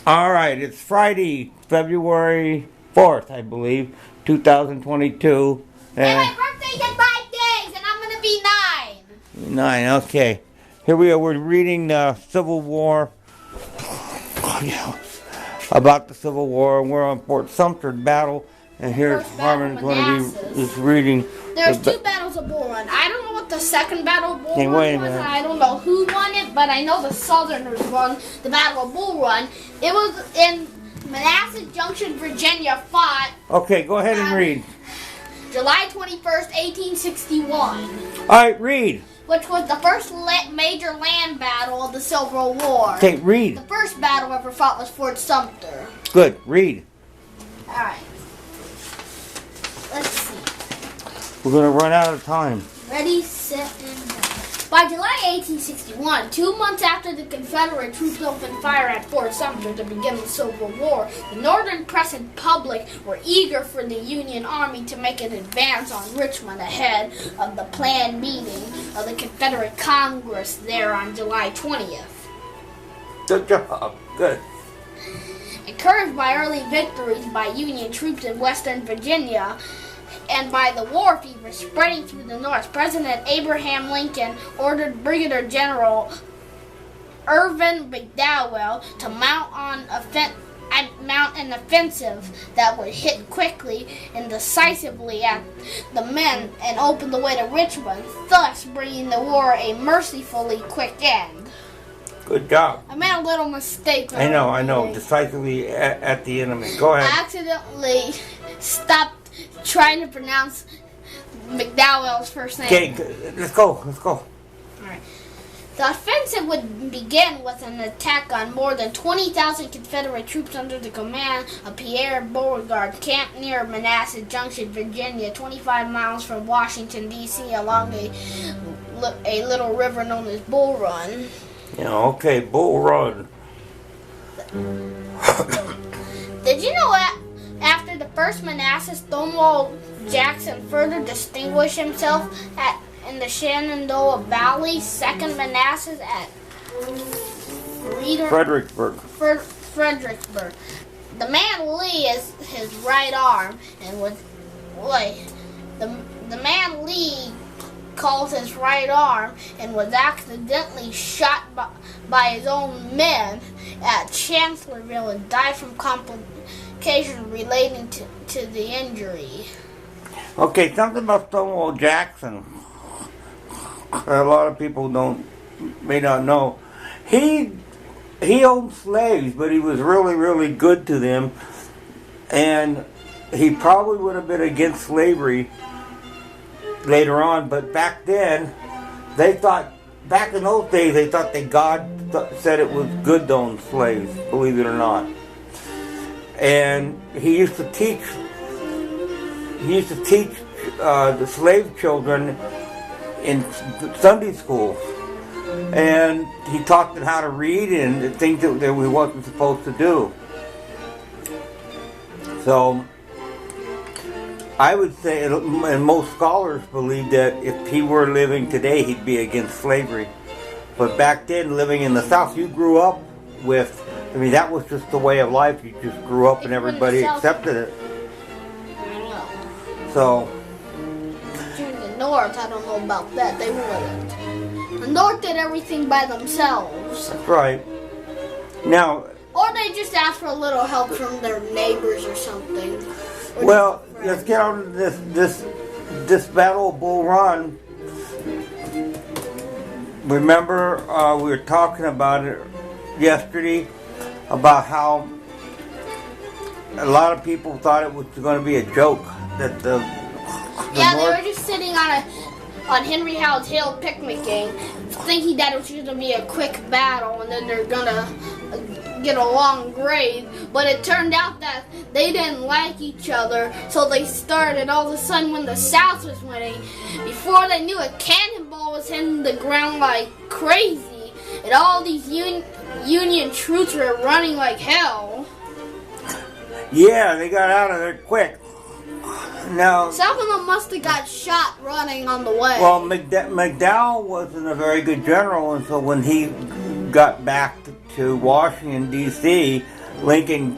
All right, it's Friday, February 4th, I believe, 2022. And my birthday's in 5 days, and I'm gonna be 9. 9, okay. Here we are, we're reading the Civil War, about the Civil War, and we're on Fort Sumter battle, and here's Harmon going to be reading. There's 2 battles of Bull Run. I don't know what the second battle of Bull Hey, Run wait a was, minute. and I don't know who won it, but I know the Southerners won the Battle of Bull Run. It was in Manassas Junction, Virginia, fought Okay, go ahead and read. July 21st, 1861. All right, read. Which was the first major land battle of the Civil War. Okay, read. The first battle ever fought was Fort Sumter. Good, read. Alright. Let's see. We're going to run out of time. Ready, set, and go. By July 1861, 2 months after the Confederate troops opened fire at Fort Sumter to begin the Civil War, the Northern press and public were eager for the Union Army to make an advance on Richmond ahead of the planned meeting of the Confederate Congress there on July 20th. Good job. Good. Encouraged by early victories by Union troops in Western Virginia, and by the war fever spreading through the North, President Abraham Lincoln ordered Brigadier General Irvin McDowell to mount an offensive that would hit quickly and decisively at the men and open the way to Richmond, thus bringing the war a mercifully quick end. Good job. I made a little mistake. I know. Decisively at the enemy. Go ahead. I accidentally stopped trying to pronounce McDowell's first name. Okay, let's go. Alright. The offensive would begin with an attack on more than 20,000 Confederate troops under the command of Pierre Beauregard, camped near Manassas Junction, Virginia, 25 miles from Washington, D.C., along a little river known as Bull Run. Yeah, okay, Bull Run. Did you know that after the first Manassas, Stonewall Jackson further distinguished himself in the Shenandoah Valley, second Manassas at Fredericksburg. Fredericksburg. The man Lee is his right arm, and the man Lee calls his right arm and was accidentally shot by his own men at Chancellorsville and died from complications relating to the injury. Okay, something about Stonewall Jackson. A lot of people may not know. He owned slaves, but he was really, really good to them, and he probably would have been against slavery later on, but back then, back in those days, they thought that God said it was good to own slaves, believe it or not. And he used to teach the slave children in Sunday school. And he taught them how to read and things that we wasn't supposed to do. So I would say, and most scholars believe that if he were living today, he'd be against slavery. But back then, living in the South, you grew up with, that was just the way of life. You just grew up and everybody accepted it. I know. So. In the North, I don't know about that. They wouldn't. The North did everything by themselves. That's right. Now. Or they just asked for a little help from their neighbors or something. Well, let's get on to this Battle of Bull Run. Remember, we were talking about it yesterday, about how a lot of people thought it was going to be a joke. That they were just sitting on Henry Howard's Hill picnicking, thinking that it was going to be a quick battle, and then they're going to get along great, but it turned out that they didn't like each other, so they started all of a sudden when the South was winning. Before they knew it, cannonball was hitting the ground like crazy, and all these Union troops were running like hell. Yeah, they got out of there quick. Now, some of them must have got shot running on the way. Well, McDowell wasn't a very good general, and so when he got back to Washington, D.C., Lincoln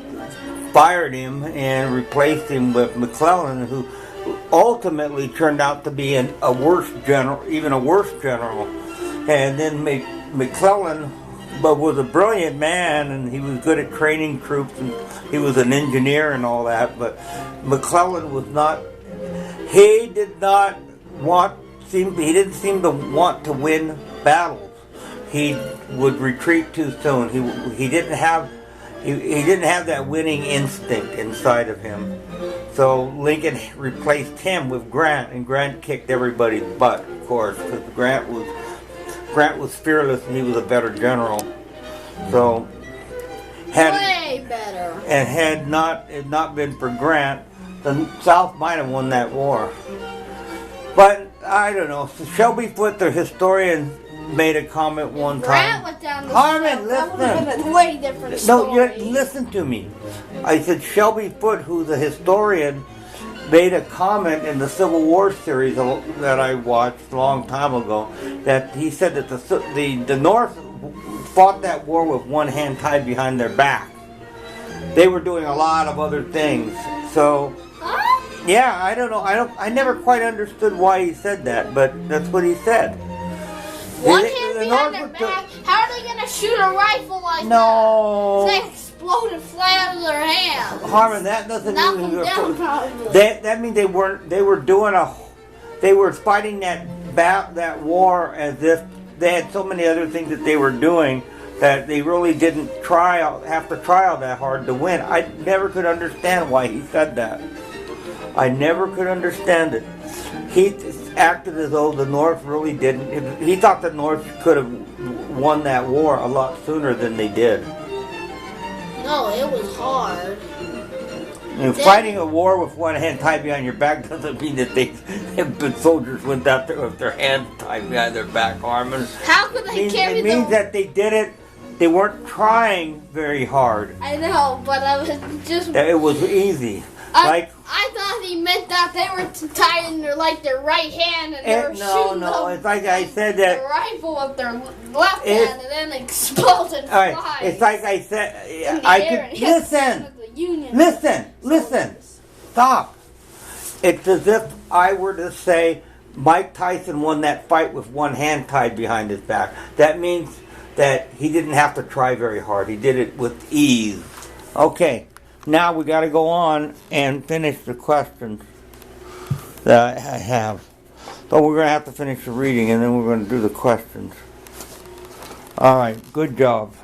fired him and replaced him with McClellan, who ultimately turned out to be a worse general, even a worse general. And then McClellan, but was a brilliant man, and he was good at training troops, and he was an engineer and all that. But McClellan was not. He didn't seem to want to win battles. He would retreat too soon. He didn't have that winning instinct inside of him. So Lincoln replaced him with Grant, and Grant kicked everybody's butt, of course, because Grant was fearless and he was a better general. So way better. And had it not been for Grant, the South might have won that war. But I don't know. So Shelby Foote, the historian, made a comment one Grant time. went down the Harmon, That would have been a way different story. No, listen to me. I said Shelby Foote, who's a historian, made a comment in the Civil War series that I watched a long time ago, that he said that the North fought that war with one hand tied behind their back. They were doing a lot of other things. So, yeah, I don't know. I never quite understood why he said that, but that's what he said. One hand behind their back? How are they going to shoot a rifle like that? They exploded flat out of their hands. Harmon, that doesn't mean that means they were fighting that war as if they had so many other things that they were doing that they really didn't have to try all that hard to win. I never could understand why he said that. I never could understand it. He acted as though the North really didn't. He thought the North could have won that war a lot sooner than they did. No, it was hard. Fighting a war with one hand tied behind your back doesn't mean that the soldiers went out there with their hands tied behind their back, Harmon. How could they carry It means that they did it. They weren't trying very hard. I know, but I was just. It was easy. I thought he meant that they were tied in their right hand and they were shooting it's like I said that the rifle with their left hand and then exploded. All right, it's like I said. Listen. Stop. It's as if I were to say Mike Tyson won that fight with one hand tied behind his back. That means that he didn't have to try very hard. He did it with ease. Okay. Now we got to go on and finish the questions that I have. But we're going to have to finish the reading and then we're going to do the questions. All right, good job.